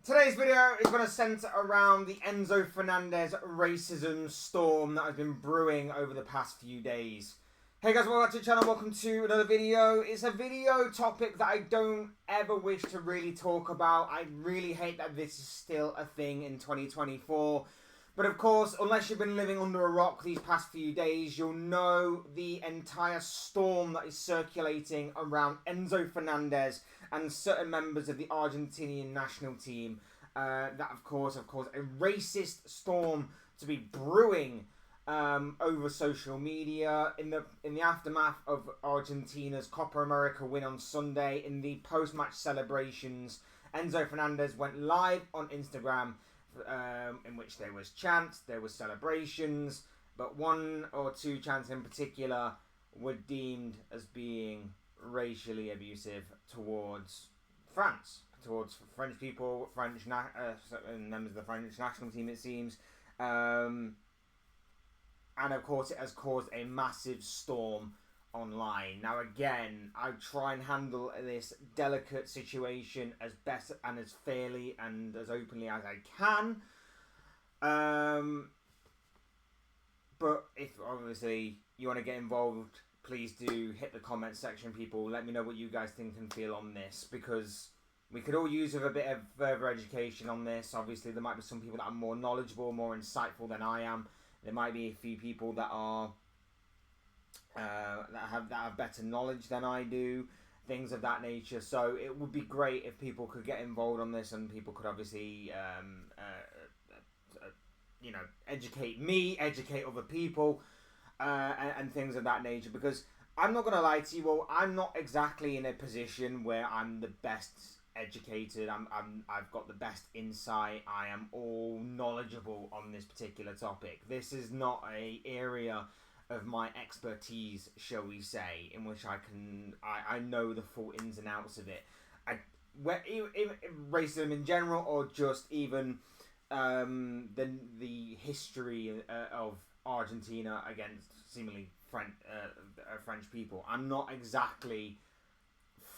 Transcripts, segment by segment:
Today's video is going to centre around the Enzo Fernandez racism storm that has been brewing over the past few days. Hey guys, welcome back to the channel, welcome to another video. It's a video topic that I don't ever wish to really talk about. I really hate that this is still a thing in 2024. But of course, unless you've been living under a rock these past few days, you'll know the entire storm that is circulating around Enzo Fernandez and certain members of the Argentinian national team. That, of course, a racist storm to be brewing over social media in the aftermath of Argentina's Copa America win on Sunday. In the post-match celebrations, Enzo Fernandez went live on Instagram, in which there was chants, there was celebrations, but one or two chants in particular were deemed as being racially abusive towards France, towards French people, members of the French national team, it seems. And of course, it has caused a massive storm online. Now, again, I try and handle this delicate situation as best and as fairly and as openly as I can. But if obviously you want to get involved, please do hit the comment section, people. Let me know what you guys think and feel on this, because we could all use a bit of further education on this. Obviously, there might be some people that are more knowledgeable, more insightful than I am. There might be a few people that are that have better knowledge than I do, things of that nature. So it would be great if people could get involved on this, and people could obviously educate me, educate other people, and things of that nature. Because I'm not gonna lie to you all, I'm not exactly in a position where I'm the best educated. I've got the best insight. I am all knowledgeable on this particular topic. This is not a area of my expertise, shall we say, in which I know the full ins and outs of it. Racism in general, or just even the history of Argentina against seemingly French people. I'm not exactly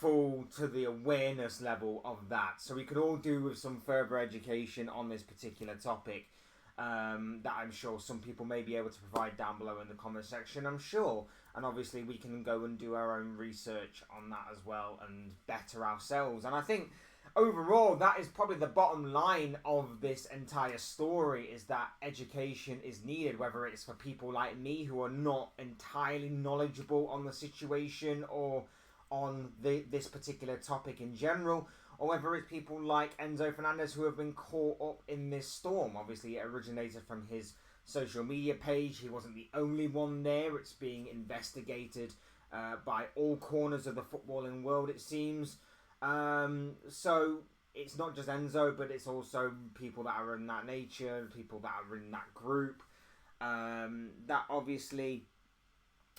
full to the awareness level of that, so we could all do with some further education on this particular topic. That I'm sure some people may be able to provide down below in the comment section, I'm sure. And obviously we can go and do our own research on that as well and better ourselves. And I think overall that is probably the bottom line of this entire story, is that education is needed, whether it's for people like me who are not entirely knowledgeable on the situation or on this particular topic in general, or whether it's people like Enzo Fernandez who have been caught up in this storm. Obviously, it originated from his social media page. He wasn't the only one there. It's being investigated by all corners of the footballing world, it seems. So it's not just Enzo, but it's also people that are in that nature, people that are in that group, that obviously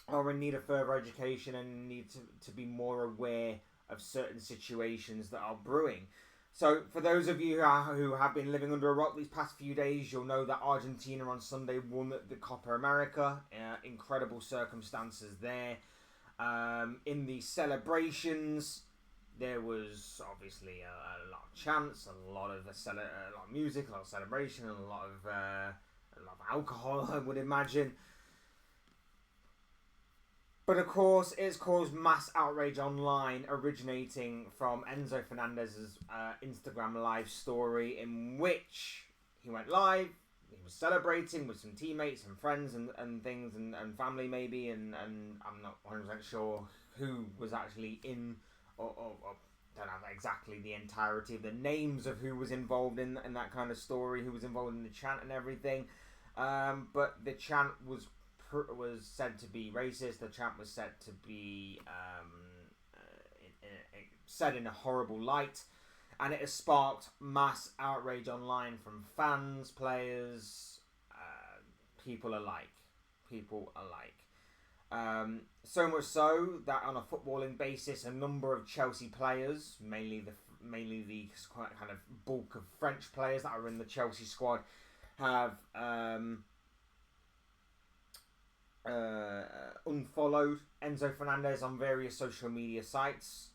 are in need of further education and need to be more aware of certain situations that are brewing. So for those of you who have been living under a rock these past few days, you'll know that Argentina on Sunday won the Copa America. Incredible circumstances there. In the celebrations, there was obviously a lot of chants, a lot of music, a lot of celebration, and a lot of alcohol, I would imagine. But of course, it's caused mass outrage online, originating from Enzo Fernandez's Instagram live story, in which he went live. He was celebrating with some teammates and friends and things and family maybe, and I'm not 100% sure who was actually in, or don't have exactly the entirety of the names of who was involved in that kind of story, who was involved in the chant and everything. But the chant was said to be racist. The chant was said to be said in a horrible light, and it has sparked mass outrage online from fans, players, people alike. So much so that on a footballing basis, a number of Chelsea players, mainly the kind of bulk of French players that are in the Chelsea squad, have unfollowed Enzo Fernandez on various social media sites.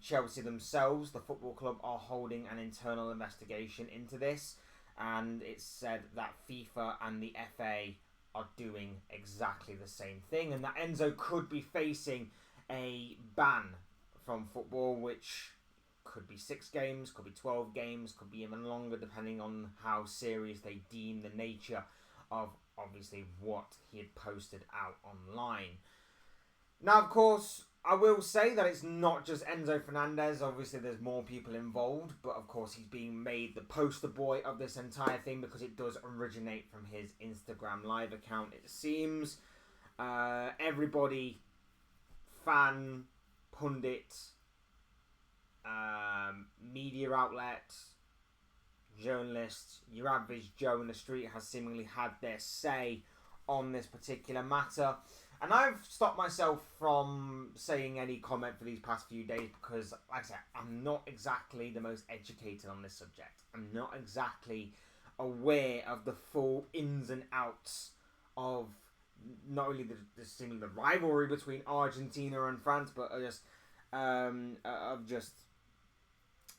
Chelsea themselves, the football club, are holding an internal investigation into this, and it's said that FIFA and the FA are doing exactly the same thing, and that Enzo could be facing a ban from football, which could be 6 games, could be 12 games, could be even longer, depending on how serious they deem the nature of obviously what he had posted out online. Now, of course, I will say that it's not just Enzo Fernandez. Obviously, there's more people involved, but of course, he's being made the poster boy of this entire thing because it does originate from his Instagram live account, it seems. Everybody, fan, pundit, media outlet, journalist, your average Joe in the street has seemingly had their say on this particular matter. And I've stopped myself from saying any comment for these past few days because, like I said, I'm not exactly the most educated on this subject. I'm not exactly aware of the full ins and outs of not only the rivalry between Argentina and France, but of just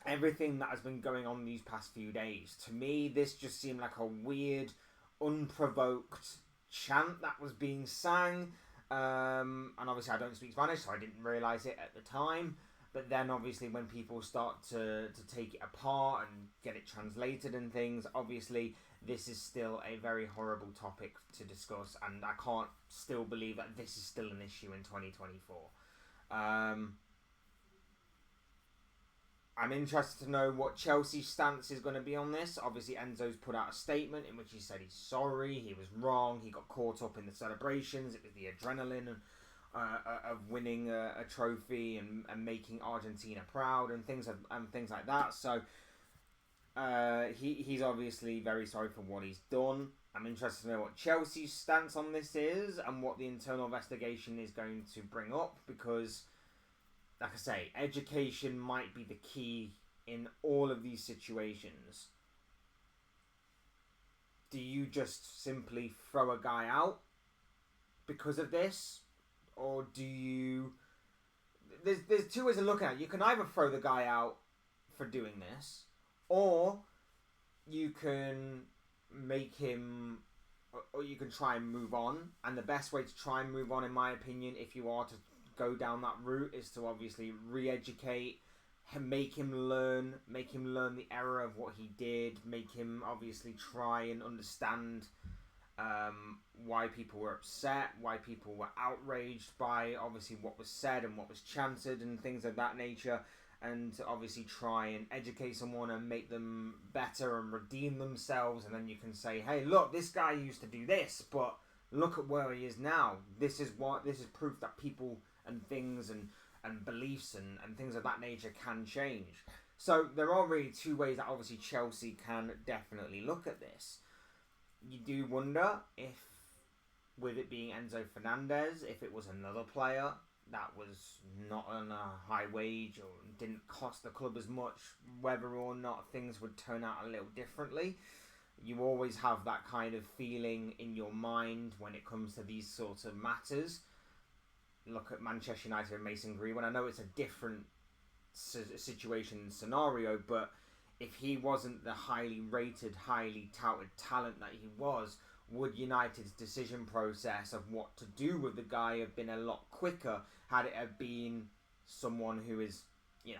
everything that has been going on these past few days. To me, this just seemed like a weird, unprovoked chant that was being sang. And obviously I don't speak Spanish, so I didn't realise it at the time. But then obviously when people start to take it apart and get it translated and things, obviously this is still a very horrible topic to discuss. And I can't still believe that this is still an issue in 2024. I'm interested to know what Chelsea's stance is going to be on this. Obviously, Enzo's put out a statement in which he said he's sorry, he was wrong, he got caught up in the celebrations, it was the adrenaline of winning a trophy and making Argentina proud and things like that. So he's obviously very sorry for what he's done. I'm interested to know what Chelsea's stance on this is and what the internal investigation is going to bring up, because like I say, education might be the key in all of these situations. Do you just simply throw a guy out because of this? Or do you... There's 2 ways of looking at it. You can either throw the guy out for doing this, or you can make him... Or you can try and move on. And the best way to try and move on, in my opinion, if you are to go down that route, is to obviously re-educate him, make him learn the error of what he did, make him obviously try and understand why people were upset, why people were outraged by obviously what was said and what was chanted and things of that nature, and to obviously try and educate someone and make them better and redeem themselves. And then you can say, hey, look, this guy used to do this, but look at where he is now. This is proof that people and things and beliefs and things of that nature can change. So there are really 2 ways that obviously Chelsea can definitely look at this. You do wonder if, with it being Enzo Fernandez, if it was another player that was not on a high wage or didn't cost the club as much, whether or not things would turn out a little differently. You always have that kind of feeling in your mind when it comes to these sorts of matters. Look at Manchester United and Mason Greenwood. I know it's a different situation and scenario, but if he wasn't the highly rated, highly touted talent that he was, would United's decision process of what to do with the guy have been a lot quicker had it have been someone who is, you know,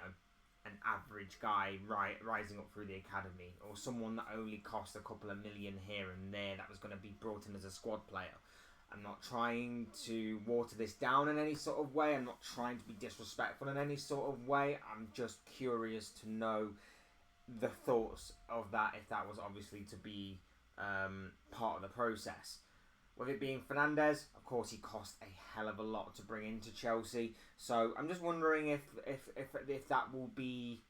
an average guy rising up through the academy, or someone that only cost a couple of million here and there that was going to be brought in as a squad player? I'm not trying to water this down in any sort of way. I'm not trying to be disrespectful in any sort of way. I'm just curious to know the thoughts of that, if that was obviously to be part of the process. With it being Fernandez, of course, he cost a hell of a lot to bring into Chelsea. So I'm just wondering if that will be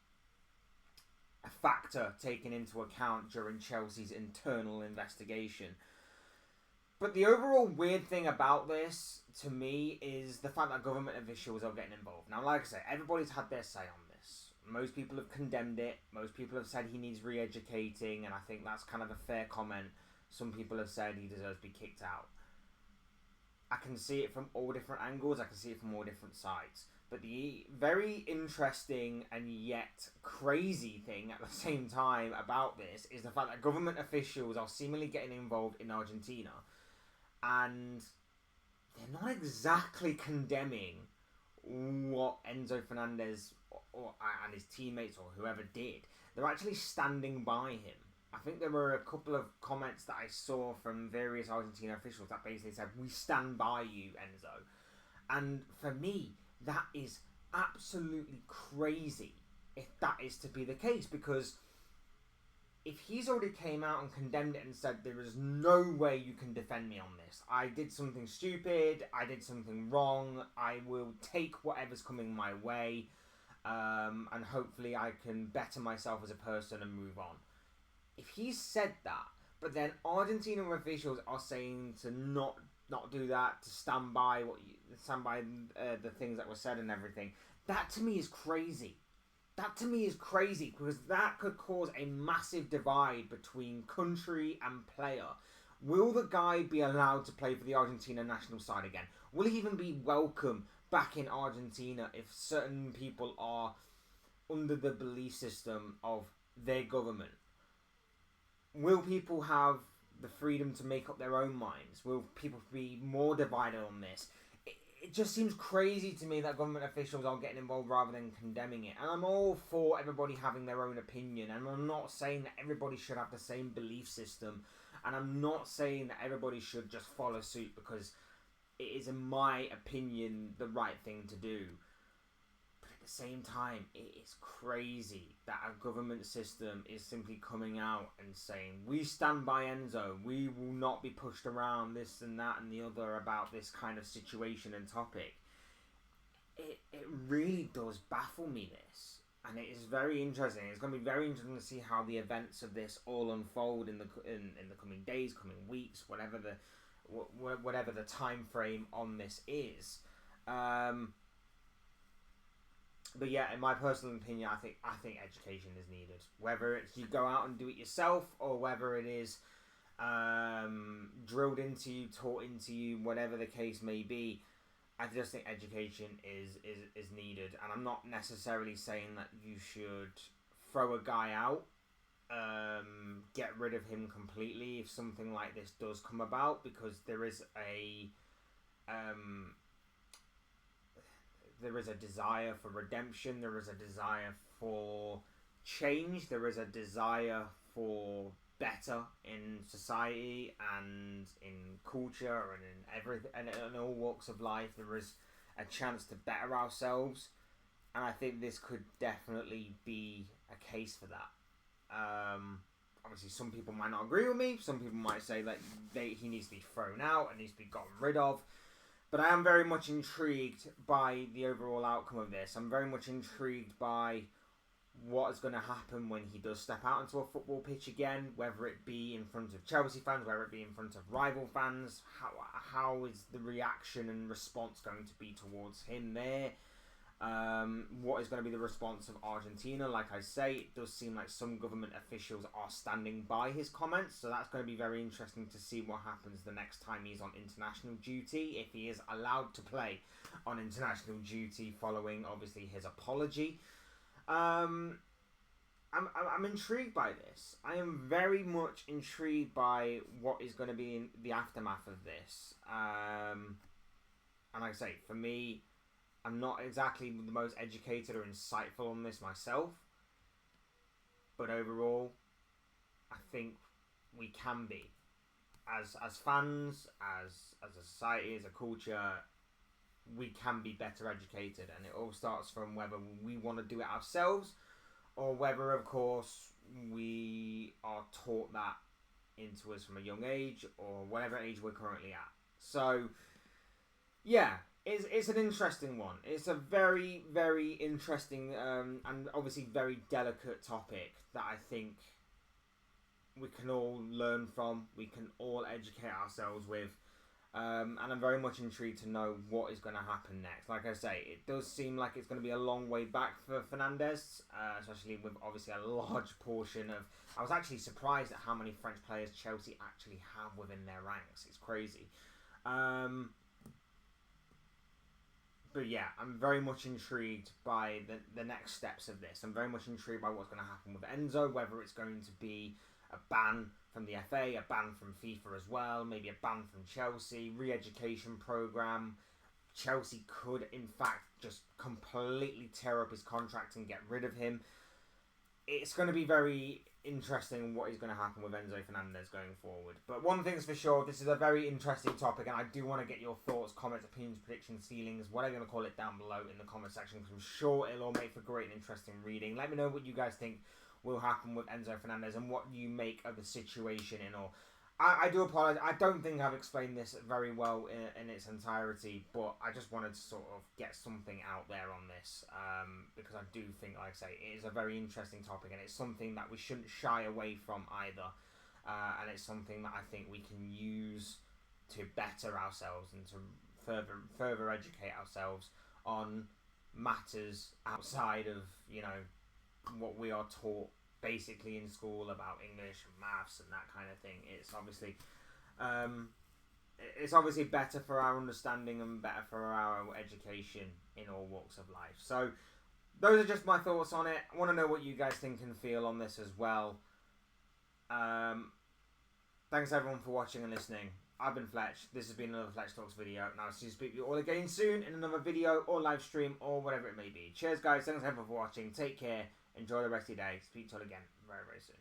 a factor taken into account during Chelsea's internal investigation. But the overall weird thing about this, to me, is the fact that government officials are getting involved. Now, like I say, everybody's had their say on this. Most people have condemned it. Most people have said he needs re-educating, and I think that's kind of a fair comment. Some people have said he deserves to be kicked out. I can see it from all different angles. I can see it from all different sides. But the very interesting and yet crazy thing at the same time about this is the fact that government officials are seemingly getting involved in Argentina, and they're not exactly condemning what Enzo Fernandez and his teammates or whoever did. They're actually standing by him. I think there were a couple of comments that I saw from various Argentina officials that basically said, "We stand by you, Enzo." And for me, that is absolutely crazy if that is to be the case, because if he's already came out and condemned it and said there is no way you can defend me on this, I did something stupid, I did something wrong, I will take whatever's coming my way, and hopefully I can better myself as a person and move on. If he's said that, but then Argentina officials are saying to not do that, to stand by the things that were said and everything, that to me is crazy. That to me is crazy, because that could cause a massive divide between country and player. Will the guy be allowed to play for the Argentina national side again? Will he even be welcome back in Argentina if certain people are under the belief system of their government? Will people have the freedom to make up their own minds? Will people be more divided on this? It just seems crazy to me that government officials are getting involved rather than condemning it. And I'm all for everybody having their own opinion. And I'm not saying that everybody should have the same belief system. And I'm not saying that everybody should just follow suit, because it is, in my opinion, the right thing to do. But at the same time, it is crazy that a government system is simply coming out and saying, "We stand by Enzo, we will not be pushed around this and that and the other about this kind of situation and topic." It really does baffle me, this. And it is very interesting. It's going to be very interesting to see how the events of this all unfold in the coming days, coming weeks, whatever the time frame on this is. But yeah, in my personal opinion, I think education is needed. Whether it's you go out and do it yourself, or whether it is drilled into you, taught into you, whatever the case may be, I just think education is needed. And I'm not necessarily saying that you should throw a guy out, get rid of him completely if something like this does come about, because there is a desire for redemption, there is a desire for change, there is a desire for better in society and in culture and in everything, and in all walks of life. There is a chance to better ourselves, and I think this could definitely be a case for that. Obviously, some people might not agree with me. Some people might say that he needs to be thrown out and needs to be gotten rid of. But I am very much intrigued by the overall outcome of this. I'm very much intrigued by what is going to happen when he does step out into a football pitch again, whether it be in front of Chelsea fans, whether it be in front of rival fans. How is the reaction and response going to be towards him there? What is going to be the response of Argentina? Like I say, it does seem like some government officials are standing by his comments, so that's going to be very interesting to see what happens the next time he's on international duty, if he is allowed to play on international duty following, obviously, his apology. I'm intrigued by this. I am very much intrigued by what is going to be in the aftermath of this. And like I say, for me, I'm not exactly the most educated or insightful on this myself, but overall, I think we can be, as fans, as a society, as a culture, we can be better educated, and it all starts from whether we want to do it ourselves, or whether, of course, we are taught that into us from a young age, or whatever age we're currently at. So, yeah. It's an interesting one. It's a very, very interesting and obviously very delicate topic that I think we can all learn from, we can all educate ourselves with, and I'm very much intrigued to know what is going to happen next. Like I say, it does seem like it's going to be a long way back for Fernandez, especially with obviously a large portion of... I was actually surprised at how many French players Chelsea actually have within their ranks. It's crazy. But yeah, I'm very much intrigued by the next steps of this. I'm very much intrigued by what's going to happen with Enzo, whether it's going to be a ban from the FA, a ban from FIFA as well, maybe a ban from Chelsea, re-education programme. Chelsea could, in fact, just completely tear up his contract and get rid of him. It's going to be very interesting what is going to happen with Enzo Fernandez going forward. But one thing's for sure, this is a very interesting topic, and I do want to get your thoughts, comments, opinions, predictions, feelings, whatever you're going to call it, down below in the comment section, because I'm sure it'll all make for great and interesting reading. Let me know what you guys think will happen with Enzo Fernandez and what you make of the situation in all. I do apologise. I don't think I've explained this very well in its entirety, but I just wanted to sort of get something out there on this because I do think, like I say, it is a very interesting topic, and it's something that we shouldn't shy away from either. And it's something that I think we can use to better ourselves and to further educate ourselves on matters outside of, you know, what we are taught basically in school about English and maths and that kind of thing. It's obviously better for our understanding and better for our education in all walks of life. So those are just my thoughts on it. I want to know what you guys think and feel on this as well. Thanks everyone for watching and listening. I've been Fletch. This has been another Fletch Talks video. Now I'll see you speak to you all again soon in another video or live stream or whatever it may be. Cheers guys. Thanks everyone for watching. Take care. Enjoy the rest of your day. Speak to you all again very, very soon.